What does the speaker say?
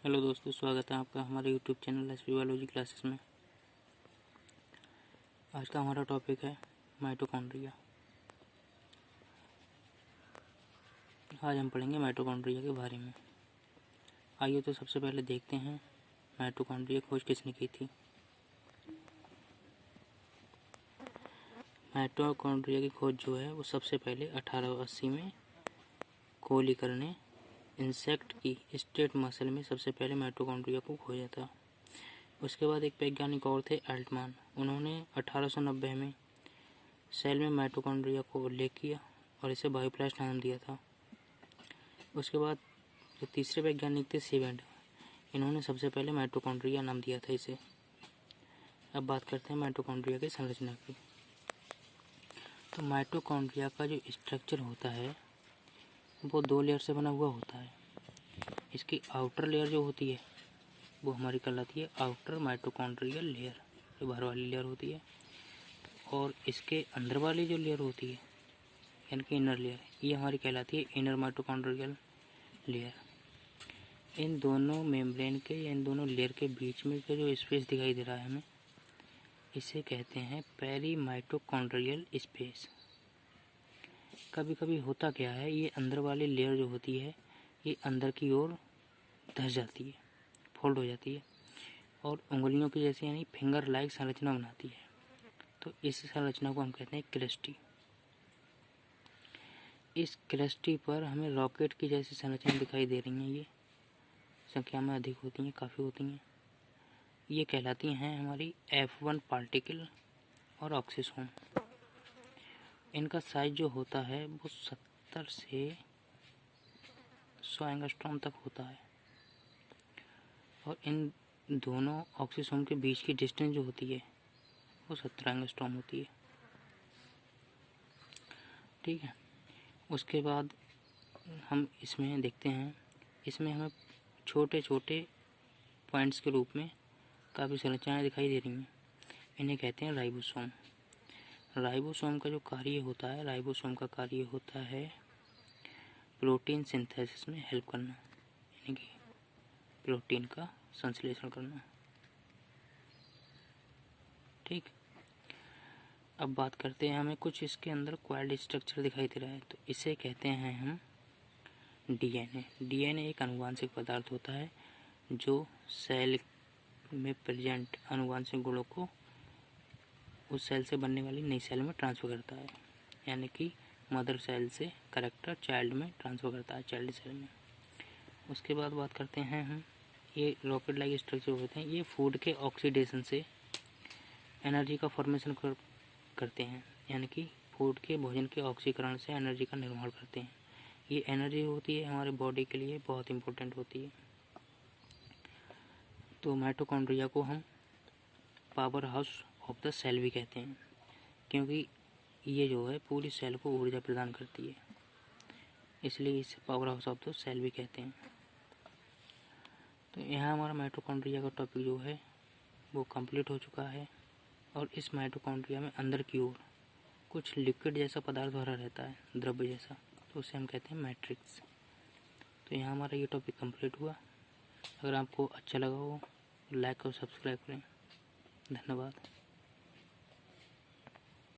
Hello दोस्तों, स्वागत है आपका हमारे YouTube channel SP biology classes में। आज का हमारा टॉपिक है माइटोकॉन्ड्रिया। आज हम पढ़ेंगे माइटोकॉन्ड्रिया के बारे में। आइए तो सबसे पहले देखते हैं माइटोकॉन्ड्रिया खोज किसने की थी। माइटोकॉन्ड्रिया की खोज जो है वो सबसे पहले 1880 में कोलिकर ने इंसेक्ट की स्टेट मसल में सबसे पहले माइटोकॉन्ड्रिया को खोजा था। उसके बाद एक वैज्ञानिक और थे एल्टमान। उन्होंने 1890 में सेल में माइटोकॉन्ड्रिया को उल्लेख किया और इसे बायोप्लास्ट नाम दिया था। उसके बाद जो तीसरे वैज्ञानिक थे सीवेंट, इन्होंने सबसे पहले माइटोकॉन्ड्रिया नाम दिया था इसे। अब बात करते हैं माइटोकॉन्ड्रिया की संरचना की। तो माइटोकॉन्ड्रिया का जो स्ट्रक्चर होता है वो 2 लेयर से बना हुआ होता है। इसकी आउटर लेयर जो होती है वो हमारी कहलाती है आउटर माइटोकॉन्ड्रियल लेयर, जो बाहर वाली लेयर होती है। और इसके अंदर वाली जो लेयर होती है यानी कि इनर लेयर, ये हमारी कहलाती है इनर माइटोकॉन्ड्रियल लेयर। इन दोनों मेम्ब्रेन के या इन दोनों लेयर के बीच में का जो स्पेस दिखाई दे रहा है हमें, इसे कहते हैं पेरी माइटोकॉन्ड्रियल स्पेस। कभी कभी होता क्या है, ये अंदर वाली लेयर जो होती है ये अंदर की ओर धस जाती है, फोल्ड हो जाती है और उंगलियों की जैसी यानी फिंगर लाइक संरचना बनाती है। तो इस संरचना को हम कहते हैं क्रेस्टी। इस क्रेस्टी पर हमें रॉकेट की जैसी संरचना दिखाई दे रही हैं। ये संख्या में अधिक होती हैं, काफ़ी होती हैं। ये कहलाती हैं हमारी F1 पार्टिकल और ऑक्सीसोम। इनका साइज जो होता है वो 70 से 100 एंगस्ट्रॉम तक होता है। और इन दोनों ऑक्सीसोम के बीच की डिस्टेंस जो होती है वो 17 एंगस्ट्रॉम होती है। ठीक है। उसके बाद हम इसमें देखते हैं, इसमें हमें छोटे छोटे पॉइंट्स के रूप में काफ़ी संरचनाएं दिखाई दे रही हैं। इन्हें कहते हैं राइबोसोम। राइबोसोम का जो कार्य होता है, राइबोसोम का कार्य होता है प्रोटीन सिंथेसिस में हेल्प करना, यानी कि प्रोटीन का संश्लेषण करना। ठीक। अब बात करते हैं, हमें कुछ इसके अंदर क्वाइल्ड स्ट्रक्चर दिखाई दे रहा है, तो इसे कहते हैं हम डीएनए। डीएनए एक आनुवांशिक पदार्थ होता है जो सेल में प्रेजेंट आनुवांशिक गुणों को उस सेल से बनने वाली नई सेल में ट्रांसफ़र करता है, यानी कि मदर सेल से कैरेक्टर चाइल्ड में ट्रांसफ़र करता है, चाइल्ड सेल में। उसके बाद बात करते हैं हम, ये रॉकेट लाइक स्ट्रक्चर होते हैं। ये फूड के ऑक्सीडेशन से एनर्जी का फॉर्मेशन करते हैं, यानी कि फूड के भोजन के ऑक्सीकरण से एनर्जी का निर्माण करते हैं। ये एनर्जी होती है हमारे बॉडी के लिए बहुत इम्पोर्टेंट होती है। तो माइटोकॉन्ड्रिया को हम powerhouse of the cell भी कहते हैं, क्योंकि ये जो है पूरी सेल को ऊर्जा प्रदान करती है, इसलिए इसे powerhouse of the cell भी कहते हैं। तो यहाँ हमारा माइटोकॉन्ड्रिया का टॉपिक जो है वो कंप्लीट हो चुका है। और इस माइटोकॉन्ड्रिया में अंदर की ओर कुछ लिक्विड जैसा पदार्थ भरा रहता है, द्रव्य जैसा, तो उसे हम कहते हैं मैट्रिक्स। तो यहाँ हमारा ये टॉपिक कंप्लीट हुआ। अगर आपको अच्छा लगा हो लाइक और सब्सक्राइब करें। धन्यवाद।